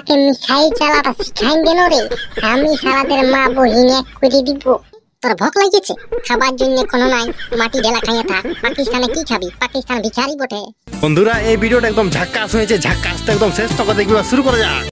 শালাকে মিসাইল চালাটা শিখাই কেন রে? আমি শালাদের মা বহিন এক করে দিব। তোর ভোক লাগিয়েছে? খাবার জন্য কোনো নাই, মাটি ঢেলা খাইয়ে থাক। পাকিস্তানে কি খাবি? পাকিস্তান ভিখারি বটে। বন্ধুরা এই ভিডিওটা একদম ঝাক্কাস হয়েছে, ঝাক্কাসটা একদম শেষ তো কথা দেখবা, শুরু করা যাক।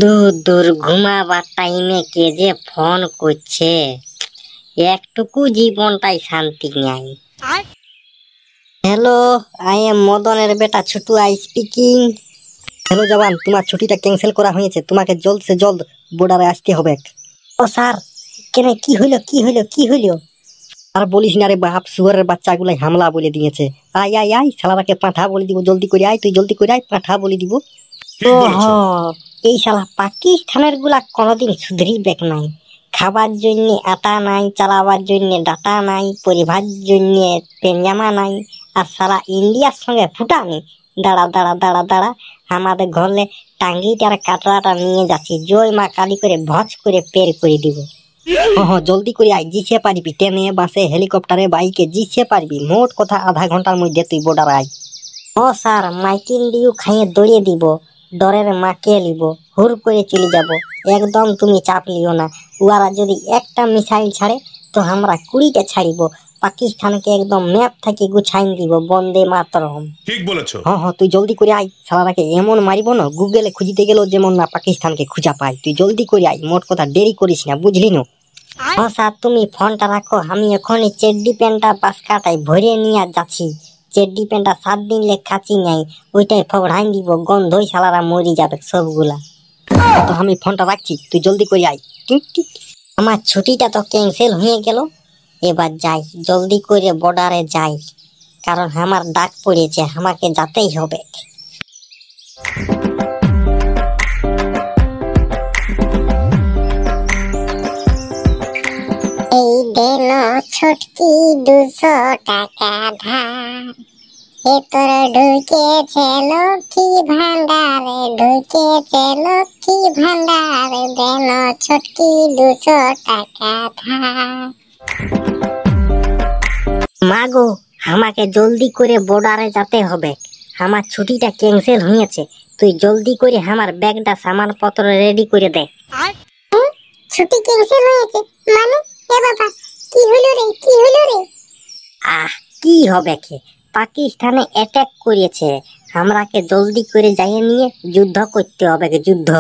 দূর দূর ঘুমাবার টাইমে কে যে ফোন করছে, একটুকু জীবনটাই শান্তি নাই। হ্যালো, আই এম মদনের বেটা ছোটু আই স্পিকিং। হ্যালো জওয়ান, তোমার ছুটিটা ক্যান্সেল করা হয়েছে, তোমাকে জলদ সে জলদ বর্ডারে আসতে হবে। ও স্যার, কেন কি হইলো? আর বলিস না রে বাপ, শুয়ারের বাচ্চাগুলাই হামলা বলে দিয়েছে। আয় আয় আয়, শালারাকে পাঠা বলে দিব, জলদি করে আয়, তুই জলদি করে আয়, পাঠা বলে দিব। এই শালা পাকিস্তানের গুলা কোনোদিন সুধরিবেক নাই। খাবার জন্য আটা নাই, চালাবার জন্য ডাটা নাই, পরিবার জন্য পেঞ্জামা নাই, আর সারা ইন্ডিয়ার সঙ্গে ফুটানি। দাঁড়া, আমাদের ঘরে টাঙ্গিটার কাটরাটা নিয়ে যাচ্ছি, জয় মা কালী করে ভজ করে পের করে দিব। হ্যাঁ জলদি করে আয়, জিছে পারবি, ট্রেনে বাসে হেলিকপ্টারে বাইকে জিছে পারবি। মোট কথা আধা ঘন্টার মধ্যে তুই বর্ডার আয়। ও স্যার, মাইকিন ডিউ খাইয়ে দৌড়িয়ে দিব, ডরের মাকে লিব, হুর করে চলে যাব। একদম তুমি চাপ লিও না, ওরা যদি একটা মিসাইল ছাড়ে তো আমরা 20টা ছাড়িব। পাকিস্তানকে একদম ম্যাপ থেকে গুছাইন দিব, বন্দে মাতরম। ঠিক বলেছো। হ্যাঁ তুই জলদি করে আয়, শালারাকে এমন মারিব না, গুগলে খুঁজিতে গেল যেমন না পাকিস্তানকে খুঁজা পায়। তুই জলদি করে আয়, মোট কথা দেরি করিস না, বুঝলি না? হ্যাঁ স্যার, তুমি ফোনটা রাখো, আমি এখনই চেড্ডি প্যান্টটা বাসকাটাই ভরে নিয়ে যাচ্ছি। চেড্ডি প্যান্টটা 7 দিন লেখাচ্ছি নাই, ওইটাই ফগড়াইন দিব, গন্ধই শালারা মরি যাবে সবগুলা। তো আমি ফোনটা রাখছি, তুই জলদি করে আয়। আমার ছুটিটা তো ক্যান্সেল হয়ে গেল, এবার যাই, জলদি করে বর্ডারে যাই, কারণ আমার ডাক পড়েছে, আমাকে যেতেই হবে। এই দেন ছটকি 200 টাকা ধার, এ তোর ঢুকেছে লক্ষ্মী ভান্ডারে, ঢুকেছে লক্ষ্মী ভান্ডারে, দেন ছটকি 200 টাকা ধার। মাগো, আমাকে জলদি করে বর্ডারে যেতে হবে, আমার ছুটিটা ক্যান্সেল হয়েছে। তুই জলদি করে আমার ব্যাগটা সামানপত্র রেডি করে দে। ছুটি ক্যান্সেল হয়েছে মানে? এ বাবা, কি হলো রে? কি হবে কে? পাকিস্তানে অ্যাটাক করেছে, আমরাকে জলদি করে যাইয়ে নিয়ে যুদ্ধ করতে হবে, যুদ্ধ।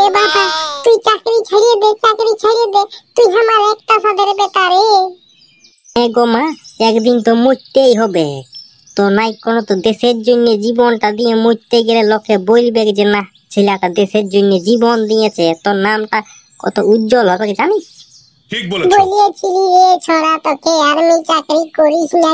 এ বাবা, তুই চাকরি ছাড়িয়ে দে, তুই আমার একটা সাদের বেটা রে। গো মা, একদিন তো মরতেই হবে, তো নাই কোনো তো দেশের জন্য জীবনটা দিয়ে মরতে গেলে লোকে বলবে যে না, ছেলেটা দেশের জন্য জীবন দিয়েছে, তোর নামটা কত উজ্জ্বল হবে জানিস? ঠিক বলেছো। বলিয়েছিলি রে ছড়া, তোকে আর্মি চাকরি করিস না,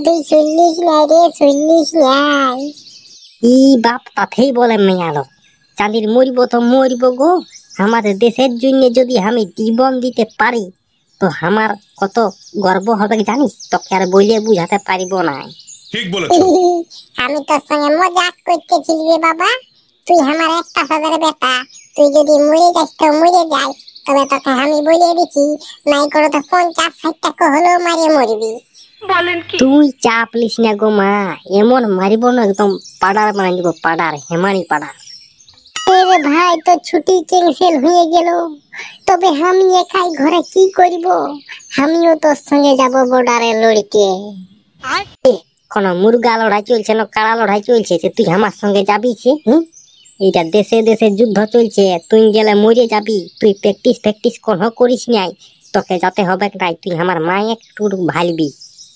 তুই শুনলিস না। ই বাপ তাতেই বলে মেয়ালো, চাঁদির মরিব তো মরিব গো, আমাদের দেশের জন্য যদি আমি জীবন দিতে পারি তো আমার কত গর্ব হবে জানিস? তোকে আর বলে বুঝাতে পারিব না। ঠিক বলেছো। আমি তোর সঙ্গে মজাক করতেছিলি রে বাবা, তুই আমার একটা সাদের বেটা, তুই যদি মরে যাস তো মরে যাস, তবে তোকে আমি বলিয়ে দিচ্ছি, নাই করে তো 50-60 টাকা হলেও মারিয়ে মরবি। তুই চাপ লিস না গো মা, এমন মারিব না একদম পাড়ার বানাই দিব, পাড়ার হেমানি পাড়ার। রে ভাই, তো ছুটি ক্যান্সেল হয়ে গেল, তবে আমি একাই ঘরে কি করব? আমিও তোর সঙ্গে যাব বর্ডারে লড়তে। কোন মুরগা লড়াই চলছে না কাড়া লড়াই চলছে যে তুই আমার সঙ্গে যাবি? এইটা দেশে দেশে যুদ্ধ চলছে, তুই গেলে মরে যাবি। তুই প্র্যাকটিস কোনো করিস নাই, তোকে যাতে হবে নাই, তুই আমার মা একটু ভালবি।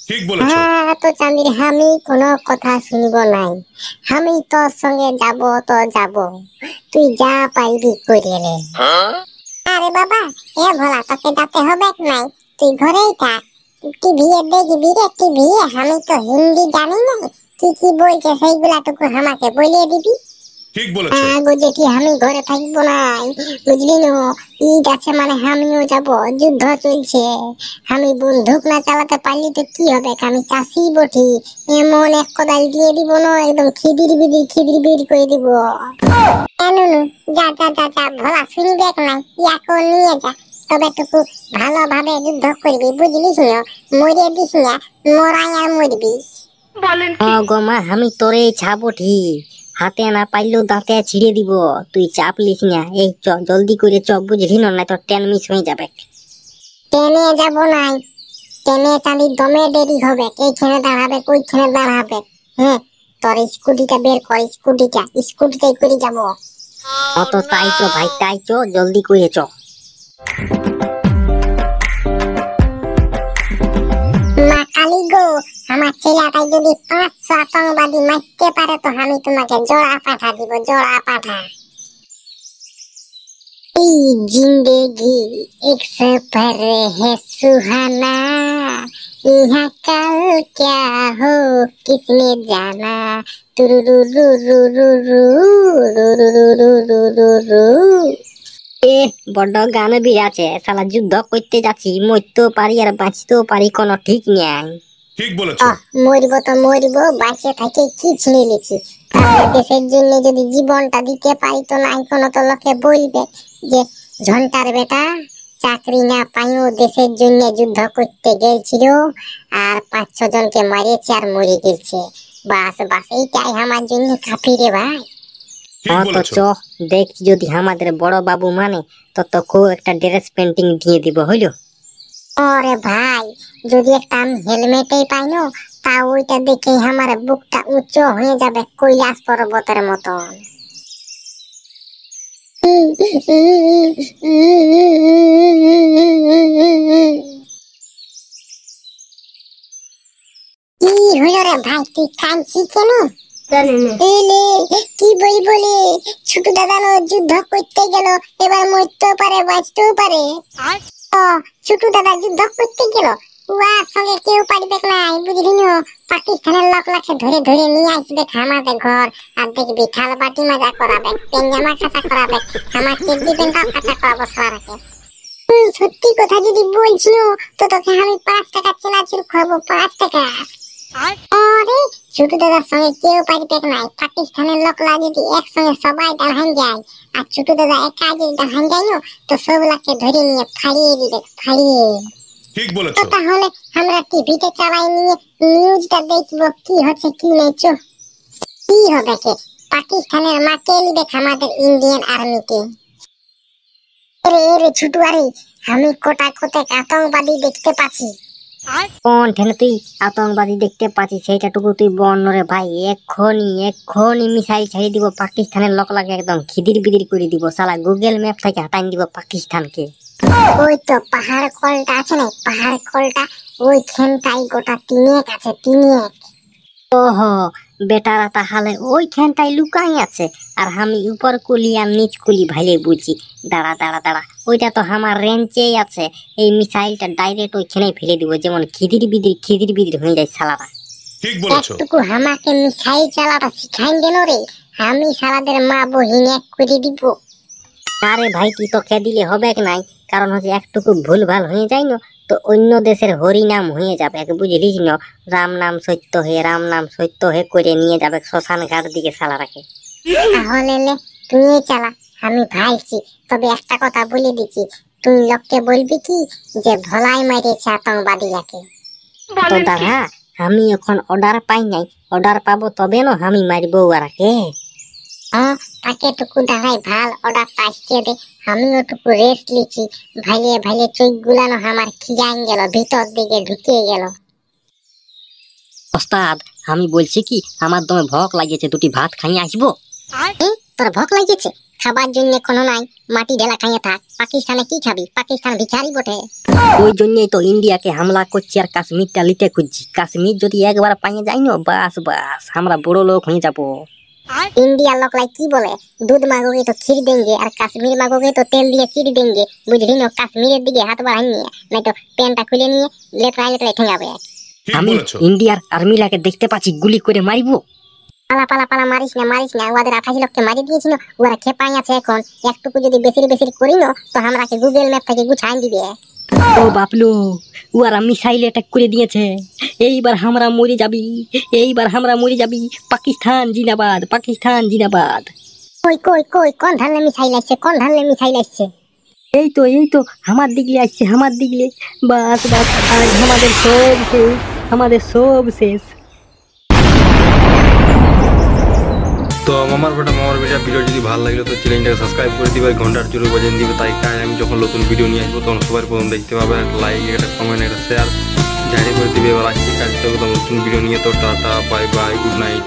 ঠিক বলেছো। হ্যাঁ তো চাঁদির, আমি কোনো কথা শুনবো নাই, আমি তোর সঙ্গে যাব তো যাব, তুই যা পাইবি করিয়ে নে। আরে বাবা, এ ভোলা, তোকে যেতে হবে নাই, তুই ঘরেই থাক, টিভি দেখবি রে, টিভি। আমি তো হিন্দি জানি না, কি বলছে সেইগুলা টুকু আমাকে বলিয়ে দিবি। ঠিক বলেছো। গো জেঠি, আমি ঘরে থাকবো না, বুঝলি না? ঈদ আছে মানে আমিও যাব, যুদ্ধ চলছে, আমি বন্দুক না চালাতে পারলি তো কি হবে, আমি চাষি বটি, এমন এক কোদাল দিয়ে দিব না, একদম খিদির বিদির করে দিব। যা, ভোলা শুনি দেখ নাই, ইয়াকে নিয়ে যা, তবে টুকু ভালোভাবে যুদ্ধ করবি, বুঝলিস না? মরে দিস না, মরাই আর মরবি। ও গো মা, আমি তোরে ছাবো ঠিক, হাতে না পাইলেও দাঁতে ছিঁড়ে দিব। তুই চাপ লিস না, এই চ জলদি করে চ, বুঝলি না, তো ট্রেন মিস হয়ে যাবে। ট্রেনে যাব নাই, ট্রেনে চালি দমে দেরি হবে, এইখানে দাঁড়াবে ওইখানে দাঁড়াবে। হ্যাঁ, তোর স্কুটিটা বের কর, স্কুটিটাই করে যাবো। অত তাই চ ভাই, তাই চ, জলদি করে চ। মা কালী গো, আমার ছেলেটাই যদি 500 আতঙ্কবাদী মারতে পারে তো আমি তোমাকে জোড়া পাঠা দিব, জোড়া পাঠা। जिंदगी एक सफर है सुहाना, यहाँ कल क्या हो किसने जाना। এ বড্ড গান বিরাছে, শালা যুদ্ধ করতে যাচ্ছি, মরতেও পারি আর বাঁচতেও পারি, কোনো ঠিক নেই। ঠিক বলেছো। মরবো তো মরবো, বাঁচে থাকে কি ছিঁড়ে নিচ্ছি। তাহলে দেশের জন্য যদি জীবনটা দিতে পারি তো নাই কোনো তো লোকে বলবে যে ঝন্টার বেটা চাকরি না পাইও দেশের জন্য যুদ্ধ করতে গেছিল আর 5-6 জনকে মারিয়েছে আর মরে গেছে। বাস বাস, এইটাই আমার জন্য কাফি রে ভাই। ঠিক তো বলেছো। চ, দেখছি যদি আমাদের বড় বাবু মানে তো খুব একটা ড্রেস পেন্টিং দিয়ে দিব, হইলো? ওরে ভাই, যদি একটা আমি হেলমেটই পাইনো তা ওইটা দেখে আমার বুকটা উঁচু হয়ে যাবে কৈলাস পর্বতের মতন। কি হলো রে ভাই, তুই কাঁদছিস কেন? এলে কি বই বলে ছোট দাদা যুদ্ধ করতে গেল, এবার মরতেও পারে বাঁচতেও পারে। ও ছোট দাদা যুদ্ধ করতে গেল, উহার সঙ্গে কেউ পারবে না, বুঝলি না? পাকিস্তানের লোক লাখে ধরে ধরে নিয়ে আসবে আমাদের ঘর, আর দেখবি থাল বাটি মাজা করাবে, পেঞ্জামা কাঁচা করাবে, আমার চেডি প্যান্টটাও কাঁচা করাবো সারাকে। সত্যি কথা যদি বলছি তো তোকে আমি 5 টাকা চেনাচুর খাবো, 5 টাকা। আরে ছোট দাদার সঙ্গে কেউ পারবে না, পাকিস্তানের লোকরা যদি একসঙ্গে সবাই দাঁড়ান যায় আর ছোট দাদা একা যদি দাঁড়ান যায় না তো সবলাকে ধরে নিয়ে ফাড়িয়ে দিবে, ফাড়িয়ে। ঠিক তো বলেছো। তাহলে আমরা টিভিতে চালাই নিয়ে নিউজটা দেখবো কি হচ্ছে কি নেই। কি হবে কে পাকিস্তানের মাকে নিবে আমাদের ইন্ডিয়ান আর্মিকে। রে ছোটু, আরে আমি কোটা কোটেক আতঙ্কবাদী দেখতে পাচ্ছি। কোন ঠেনে তুই আতঙ্কবাদী দেখতে পাচ্ছিস সেইটাটুকু তুই বর্ণ রে ভাই। এক্ষুনি মিসাইল ছেড়ে দিব, পাকিস্তানের লোক লাগে একদম খিদির বিদির করে দিব, শালা গুগল ম্যাপ থেকে হাঁটাই দিব পাকিস্তানকে। ওই তো পাহাড় কলটা আছে না, পাহাড় কলটা ওইখানটাই গোটা 3 আছে, 3। ওহো বেটারা তাহলে ওইখানটাই লুকাই আছে, আর আমি উপর কুলি আর নিচ কুলি ভাইলে বুঝি। দাঁড়া দাঁড়া দাঁড়া, ওইটা তো আমার রেঞ্চেই আছে, এই মিসাইলটা ডাইরেক্ট ওইখানেই ফেলে দিব, যেমন খিদির বিদির হয়ে যায় শালারা। ঠিক বলেছো। একটুকু আমাকে মিসাইল চালাটা শিখাই দেন রে, আমি শালাদের মা বহিন এক করে দিব। আরে ভাই তুই তো কে দিলে হবে নাই, কারণ হচ্ছে একটুকু ভুল ভাল হয়ে যায় না তো অন্য দেশের হরিনাম হয়ে যাবে, বুঝলিস না? রাম নাম সত্য হয়ে করে নিয়ে যাবে শ্মশান ঘাট দিকে শালারাকে। তাহলে নে তুই চালা, আমি ভাইছি। তবে একটা কথা বলে দিচ্ছি, তুই লোককে বলবি কি যে ভোলাই মারিয়েছে আতঙ্কবাদীরাকে। তো দাদা আমি এখন অর্ডার পাই নাই, অর্ডার পাবো তবে না আমি মারবো ওরাকে। হ্যাঁ, তাকে টুকু দাঁড়াই ভাল অর্ডারটা আসতে দে, আমি ওটুকু রেস্ট লিছি। ভাইলে চোখ গুলানো আমার খিয়ান গেল, ভিতর দিকে ঢুকিয়ে গেল। ওস্তাদ আমি বলছি কি, আমার দমে ভোক লাগিয়েছে, দুটি ভাত খাইয়ে আসবো। তোর ভোক লাগিয়েছে? খাবার জন্য কোনো নাই, মাটি ঢেলা খাইয়ে থাক। পাকিস্তানে কি খাবি? পাকিস্তান ভিখারি বটে। ওই জন্যই তো ইন্ডিয়াকে হামলা করছি আর কাশ্মীরটা নিতে খুঁজছি। কাশ্মীর যদি একবার পাইয়ে যাই না, বাস আমরা বড় লোক হয়ে যাবো। इंडिया लोग लाई की बोले, दूध मांगोगे तो खीर देंगे और कश्मीर मांगोगे तो तेल दिए चिड़ देंगे। बुझली नो? कश्मीर दिखे हाथ बढ़ाइए, नहीं तो पेनটা খুলে নিয়ে লেটরাই ঠেঙ্গাবে। ঠিক আমি বলেছো। ইন্ডিয়ার আর্মিলাকে দেখতে পাচ্ছি, গুলি করে মারিবো। পালা মারিস না, ওদের 28 লোককে মারি দিয়েছিল, ওরা খেপাই আছে এখন। একটুকু যদি বেশি করি না তো আমরাকে গুগল ম্যাপ থেকে গুছাই দিবে। ও বাপলো, ওরা মিসাইল অ্যাটাক করে দিয়েছে। এইবার আমরা মরে যাবি। পাকিস্তান জিন্দাবাদ। কই কোন ধানে মিসাইল আসছে? এই তো আমার দিকলে আসছে, আমার দিকলে। বাস বাস, আজ আমাদের সব শেষ, আমাদের সব শেষ। তো মামার বেটা ভিডিও যদি ভালো লাগলো তো চ্যানেলটাকে সাবস্ক্রাইব করে দিবে, ঘন্টার জোরে বাজিয়ে দিবে, তাই কাজ আমি যখন নতুন ভিডিও নিয়ে আসবো তখন সবার প্রথম দেখতে পাবে। একটা লাইক, একটা কমেন্ট, একটা শেয়ার জারি করে দিবে। এবার আসছি কাজ তো নতুন ভিডিও নিয়ে। তো tata, bye bye, good night.